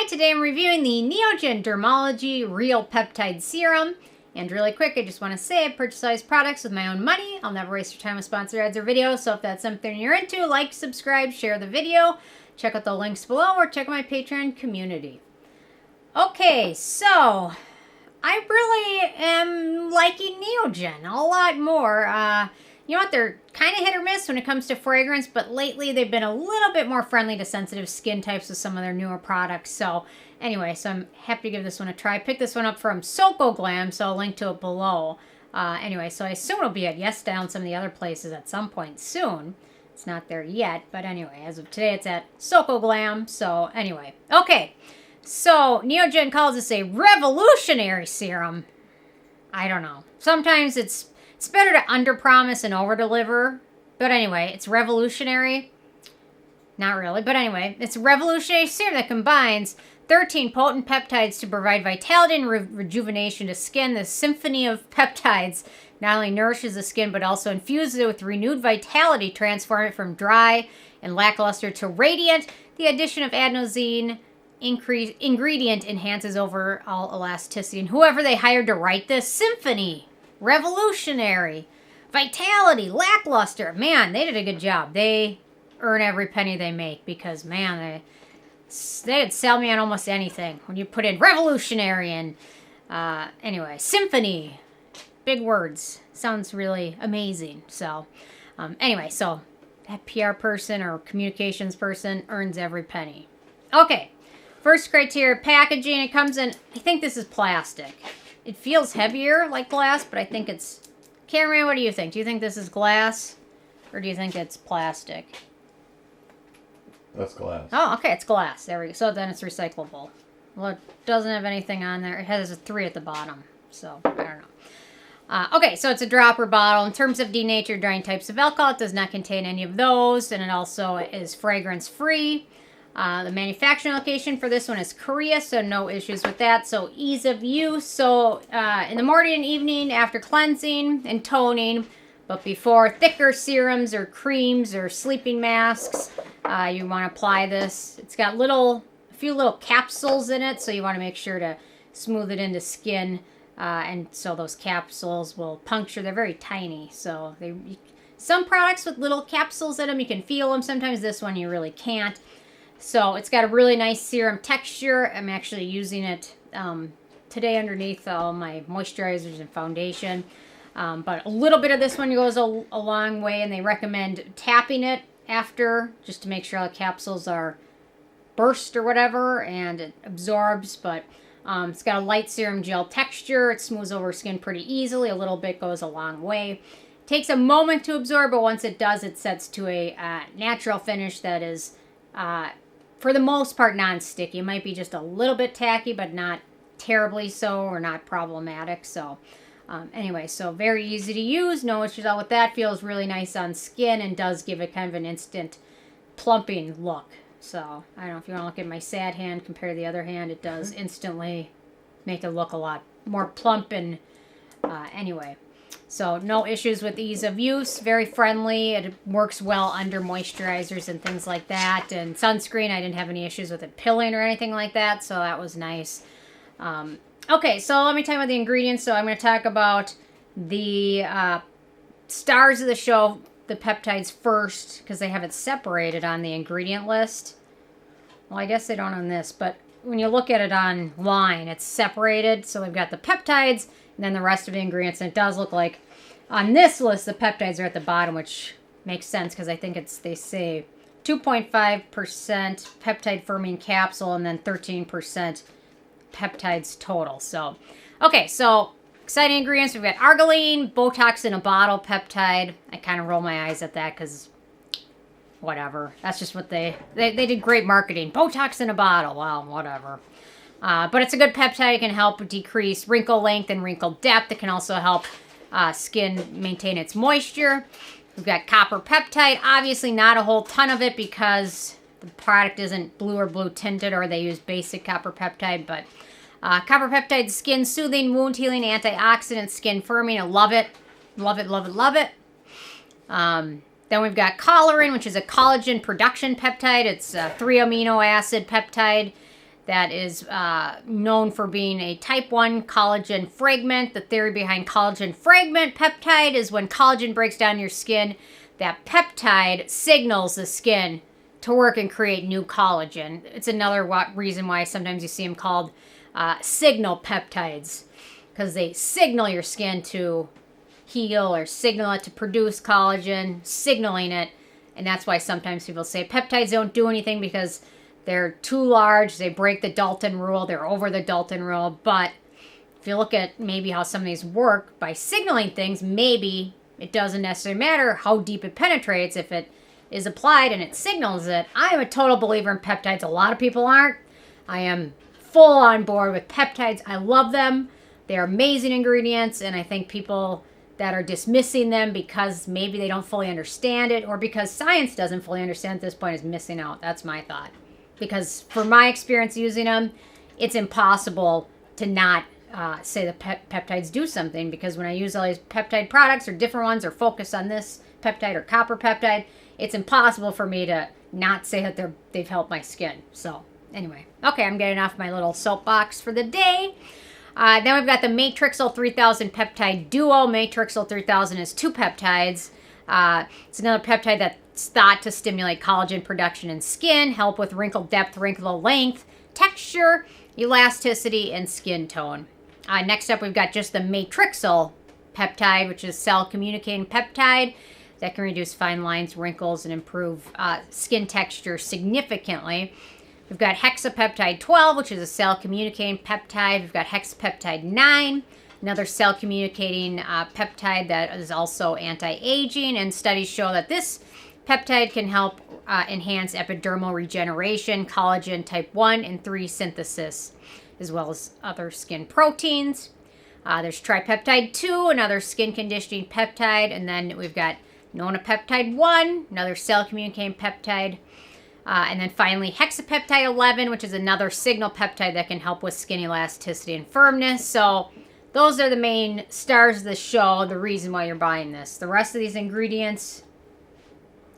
Hi, today I'm reviewing the Neogen Dermalogy Real Peptide Serum. And really quick, I just want to say I purchase all these products with my own money. I'll never waste your time with sponsored ads or videos. So if that's something you're into, like, subscribe, share the video. Check out the links below or check out my Patreon community. Okay, so I really am liking Neogen a lot more. You know what, they're kind of hit or miss when it comes to fragrance, but lately they've been a little bit more friendly to sensitive skin types with some of their newer products. So anyway, so I'm happy to give this one a try. I picked this one up from SoCoGlam, so I'll link to it below. Anyway, so I assume it'll be at YesStyle and some of the other places at some point soon. It's not there yet, but anyway, as of today, it's at SoCoGlam. So anyway, okay. So Neogen calls this a revolutionary serum. I don't know. Sometimes it's better to underpromise and overdeliver. But anyway, it's revolutionary. Not really, but anyway, it's a revolutionary serum that combines 13 potent peptides to provide vitality and rejuvenation to skin. The symphony of peptides not only nourishes the skin, but also infuses it with renewed vitality, transforming it from dry and lackluster to radiant. The addition of adenosine ingredient enhances overall elasticity. And whoever they hired to write this, symphony, revolutionary, vitality, lackluster. Man, they did a good job. They earn every penny they make because, man, they'd sell me on almost anything. When you put in revolutionary and, anyway, symphony, big words. Sounds really amazing. So, anyway, so that PR person or communications person earns every penny. Okay, first criteria, packaging. It comes in, I think this is plastic. It feels heavier like glass, but I think it's... Cameron, what do you think? Do you think this is glass? Or do you think it's plastic? That's glass. Oh, okay, it's glass. There we go. So then it's recyclable. Well, it doesn't have anything on there. It has a 3 at the bottom. So, I don't know. Okay, so it's a dropper bottle. In terms of denatured drying types of alcohol, it does not contain any of those. And it also is fragrance-free. The manufacturing location for this one is Korea, so no issues with that. So ease of use. So in the morning and evening after cleansing and toning, but before thicker serums or creams or sleeping masks, you want to apply this. It's got a few little capsules in it, so you want to make sure to smooth it into skin. And so those capsules will puncture. They're very tiny, so some products with little capsules in them, you can feel them. Sometimes this one you really can't. So it's got a really nice serum texture. I'm actually using it today underneath all my moisturizers and foundation. But a little bit of this one goes a long way, and they recommend tapping it after just to make sure all the capsules are burst or whatever, and it absorbs. But it's got a light serum gel texture. It smooths over skin pretty easily. A little bit goes a long way. It takes a moment to absorb, but once it does, it sets to a natural finish that is... for the most part, non-sticky. It might be just a little bit tacky, but not terribly so or not problematic. So, anyway, so very easy to use. No issues all with that. Feels really nice on skin and does give it kind of an instant plumping look. So, I don't know if you want to look at my sad hand compared to the other hand. It does instantly make it look a lot more plump and anyway. So no issues with ease of use, very friendly. It works well under moisturizers and things like that. And sunscreen, I didn't have any issues with it pilling or anything like that, so that was nice. Okay, so let me tell you about the ingredients. So I'm going to talk about the stars of the show, the peptides first, because they have it separated on the ingredient list. Well, I guess they don't on this, but when you look at it online, it's separated. So we've got the peptides and then the rest of the ingredients. And it does look like on this list, the peptides are at the bottom, which makes sense because I think they say 2.5% peptide firming capsule and then 13% peptides total. So, okay, so exciting ingredients. We've got arginine, Botox in a bottle peptide. I kind of roll my eyes at that because whatever. That's just what they did great marketing. Botox in a bottle. Well, whatever. But it's a good peptide. It can help decrease wrinkle length and wrinkle depth. It can also help skin maintain its moisture. We've got copper peptide. Obviously not a whole ton of it because the product isn't blue or blue tinted, or they use basic copper peptide. But copper peptide, skin soothing, wound healing, antioxidant, skin firming. I love it. Love it, love it, love it. Then we've got collagen, which is a collagen production peptide. It's a 3 amino acid peptide that is known for being a type 1 collagen fragment. The theory behind collagen fragment peptide is when collagen breaks down your skin, that peptide signals the skin to work and create new collagen. It's another reason why sometimes you see them called signal peptides, because they signal your skin to heal or signal it to produce collagen, signaling it. And that's why sometimes people say peptides don't do anything because they're too large, they break the Dalton rule, they're over the Dalton rule. But if you look at maybe how some of these work by signaling things, maybe it doesn't necessarily matter how deep it penetrates if it is applied and it signals it. I am a total believer in peptides. A lot of people aren't. I am full on board with peptides. I love them. They're amazing ingredients, and I think people that are dismissing them because maybe they don't fully understand it or because science doesn't fully understand at this point is missing out. That's my thought. Because from my experience using them, it's impossible to not say the peptides do something, because when I use all these peptide products or different ones or focus on this peptide or copper peptide, it's impossible for me to not say that they've helped my skin. So anyway, okay, I'm getting off my little soapbox for the day. Then we've got the Matrixyl 3000 peptide duo. Matrixyl 3000 is 2 peptides. It's another peptide that's thought to stimulate collagen production in skin, help with wrinkle depth, wrinkle length, texture, elasticity, and skin tone. Next up, we've got just the Matrixyl peptide, which is cell communicating peptide that can reduce fine lines, wrinkles, and improve skin texture significantly. We've got hexapeptide 12, which is a cell communicating peptide. We've got hexapeptide 9, another cell communicating peptide that is also anti-aging. And studies show that this peptide can help enhance epidermal regeneration, collagen type 1 and 3 synthesis, as well as other skin proteins. There's tripeptide 2, another skin conditioning peptide. And then we've got nonapeptide 1, another cell communicating peptide. And then finally, hexapeptide 11, which is another signal peptide that can help with skin elasticity and firmness. So those are the main stars of the show, the reason why you're buying this. The rest of these ingredients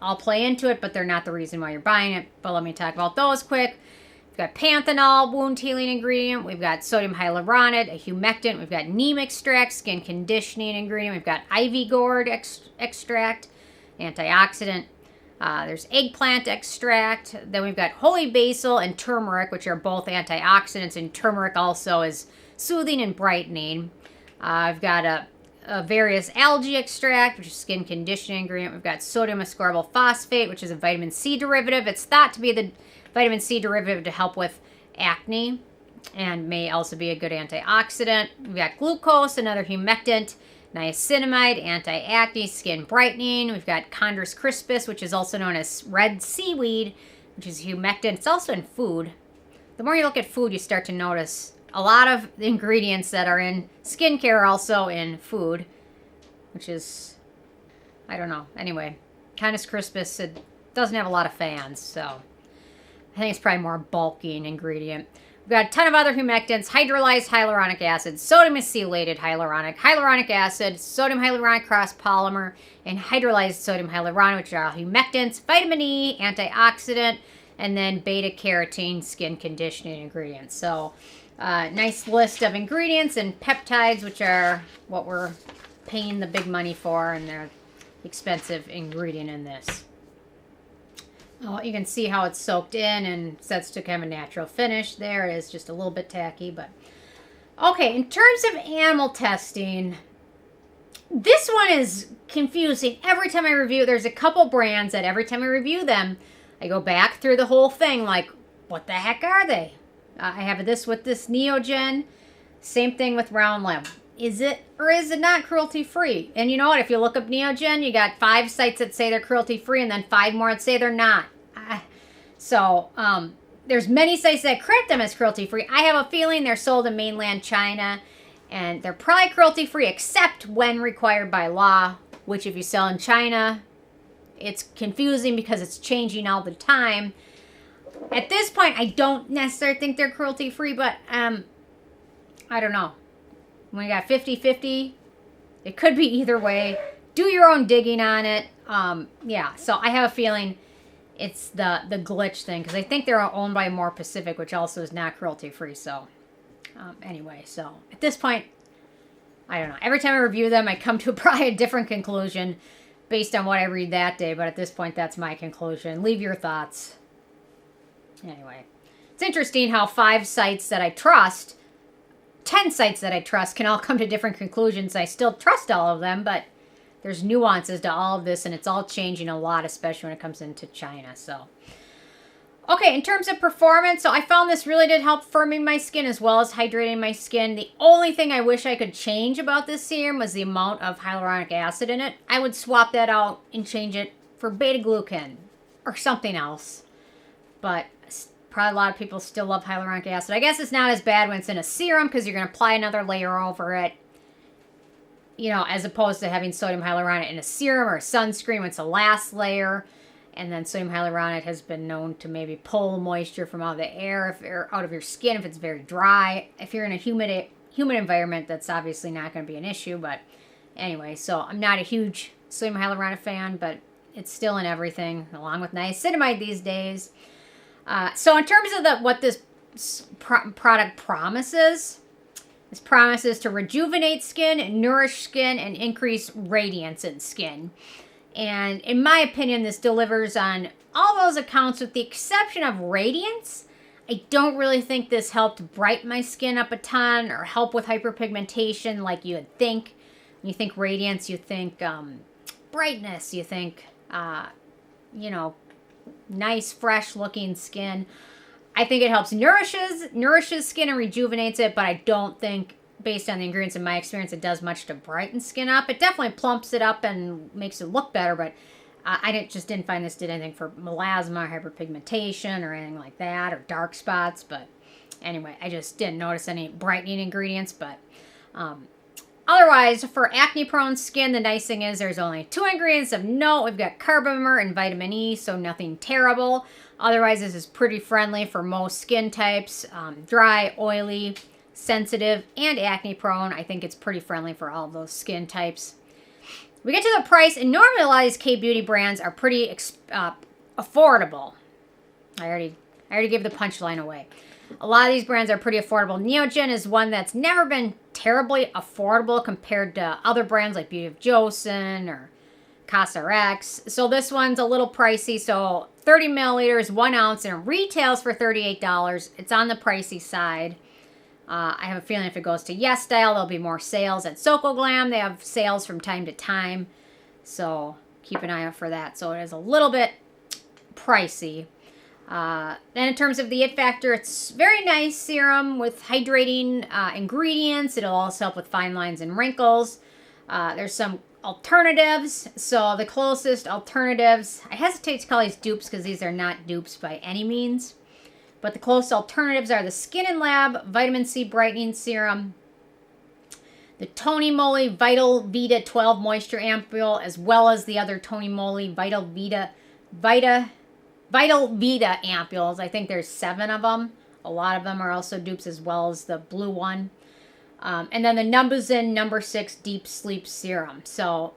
all play into it, but they're not the reason why you're buying it. But let me talk about those quick. We've got Panthenol, wound healing ingredient. We've got sodium hyaluronate, a humectant. We've got neem extract, skin conditioning ingredient. We've got ivy gourd extract, antioxidant. There's eggplant extract. Then we've got holy basil and turmeric, which are both antioxidants, and turmeric also is soothing and brightening. I've got a various algae extract, which is skin conditioning ingredient. We've got sodium ascorbyl phosphate, which is a vitamin C derivative. It's thought to be the vitamin C derivative to help with acne and may also be a good antioxidant. We've got glucose, another humectant. Niacinamide, anti-acne, skin brightening. We've got Chondrus crispus, which is also known as red seaweed, which is humectant. It's also in food. The more you look at food, you start to notice a lot of the ingredients that are in skincare are also in food, which is, I don't know. Anyway, Chondrus crispus, it doesn't have a lot of fans, so I think it's probably more bulky ingredient. We've got a ton of other humectants, hydrolyzed hyaluronic acid, sodium acylated hyaluronic acid, sodium hyaluronic cross polymer, and hydrolyzed sodium hyaluronate, which are all humectants, vitamin E, antioxidant, and then beta-carotene skin conditioning ingredients. So, nice list of ingredients and peptides, which are what we're paying the big money for, and they're expensive ingredient in this. Oh, you can see how it's soaked in and sets to kind of a natural finish. There it is, just a little bit tacky, but okay. In terms of animal testing, this one is confusing. Every time I review, there's a couple brands that every time I review them, I go back through the whole thing like, what the heck are they? I have this with this Neogen. Same thing with Round Limb. Is it or is it not cruelty-free? And you know what? If you look up Neogen, you got 5 sites that say they're cruelty-free and then 5 more that say they're not. So, there's many sites that credit them as cruelty-free. I have a feeling they're sold in mainland China, and they're probably cruelty-free except when required by law, which if you sell in China, it's confusing because it's changing all the time. At this point, I don't necessarily think they're cruelty-free, but I don't know. When you got 50-50, it could be either way. Do your own digging on it. Yeah, so I have a feeling it's the glitch thing, because I think they're owned by More Pacific, which also is not cruelty-free. So anyway, so at this point, I don't know. Every time I review them, I come to probably a different conclusion based on what I read that day. But at this point, that's my conclusion. Leave your thoughts. Anyway, it's interesting how 5 sites that I trust, 10 sites that I trust, can all come to different conclusions. I still trust all of them, but there's nuances to all of this, and it's all changing a lot, especially when it comes into China. So, okay, in terms of performance, so I found this really did help firming my skin as well as hydrating my skin. The only thing I wish I could change about this serum was the amount of hyaluronic acid in it. I would swap that out and change it for beta-glucan or something else. But probably a lot of people still love hyaluronic acid. I guess it's not as bad when it's in a serum because you're going to apply another layer over it. You know, as opposed to having sodium hyaluronate in a serum or a sunscreen when it's the last layer. And then sodium hyaluronate has been known to maybe pull moisture from out of the air, if you're out of your skin, if it's very dry. If you're in a humid environment, that's obviously not going to be an issue. But anyway, so I'm not a huge sodium hyaluronate fan, but it's still in everything, along with niacinamide these days. So in terms of what this product promises, this promises to rejuvenate skin, nourish skin, and increase radiance in skin. And in my opinion, this delivers on all those accounts with the exception of radiance. I don't really think this helped brighten my skin up a ton or help with hyperpigmentation like you would think. When you think radiance, you think brightness, you think, you know, nice, fresh-looking skin. I think it helps nourishes skin and rejuvenates it, but I don't think, based on the ingredients in my experience, it does much to brighten skin up. It definitely plumps it up and makes it look better, but I just didn't find this did anything for melasma, hyperpigmentation, or anything like that, or dark spots. But anyway, I just didn't notice any brightening ingredients. But otherwise, for acne-prone skin, the nice thing is there's only 2 ingredients of note. We've got carbomer and vitamin E, so nothing terrible. Otherwise, this is pretty friendly for most skin types, dry, oily, sensitive, and acne-prone. I think it's pretty friendly for all of those skin types. We get to the price, and normally a lot of these K-beauty brands are pretty affordable. I already gave the punchline away. A lot of these brands are pretty affordable. Neogen is one that's never been terribly affordable compared to other brands like Beauty of Joseon or CosRx. So this one's a little pricey. So 30 milliliters, 1 ounce, and it retails for $38. It's on the pricey side. I have a feeling if it goes to Yes Style, there'll be more sales. At SocoGlam, they have sales from time to time. So keep an eye out for that. So it is a little bit pricey. Then in terms of the it factor, it's very nice serum with hydrating ingredients. It'll also help with fine lines and wrinkles. There's some alternatives. So the closest alternatives, I hesitate to call these dupes because these are not dupes by any means. But the close alternatives are the Skin and Lab Vitamin C Brightening Serum, the Tony Moly Vital Vita 12 Moisture Ampule, as well as the other Tony Moly Vital Vita ampules. I think there's 7 of them. A lot of them are also dupes, as well as the blue one. And then the Numbuzin No. 6 Deep Sleep Serum. So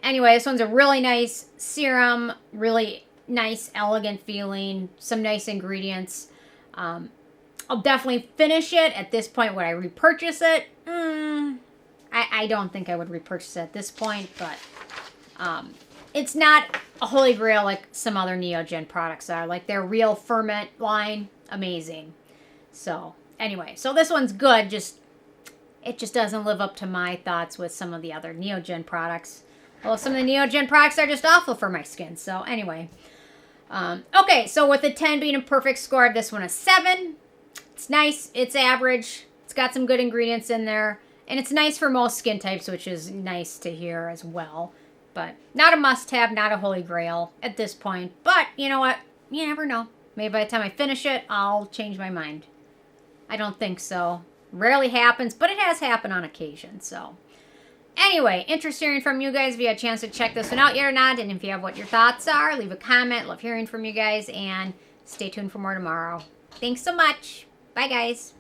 anyway, this one's a really nice serum, really nice, elegant feeling, some nice ingredients. I'll definitely finish it. At this point, would I repurchase it? I don't think I would repurchase it at this point, but it's not a holy grail like some other Neogen products are. Like their Real Ferment line, amazing. So anyway, so this one's good. It just doesn't live up to my thoughts with some of the other Neogen products. Well, some of the Neogen products are just awful for my skin. So anyway. Okay, so with a 10 being a perfect score, this one a 7. It's nice. It's average. It's got some good ingredients in there. And it's nice for most skin types, which is nice to hear as well. But not a must-have, not a holy grail at this point. But you know what? You never know. Maybe by the time I finish it, I'll change my mind. I don't think so. Rarely happens, but it has happened on occasion, so... Anyway, interested hearing from you guys if you had a chance to check this one out yet or not. And if you have what your thoughts are, leave a comment. Love hearing from you guys. And stay tuned for more tomorrow. Thanks so much. Bye, guys.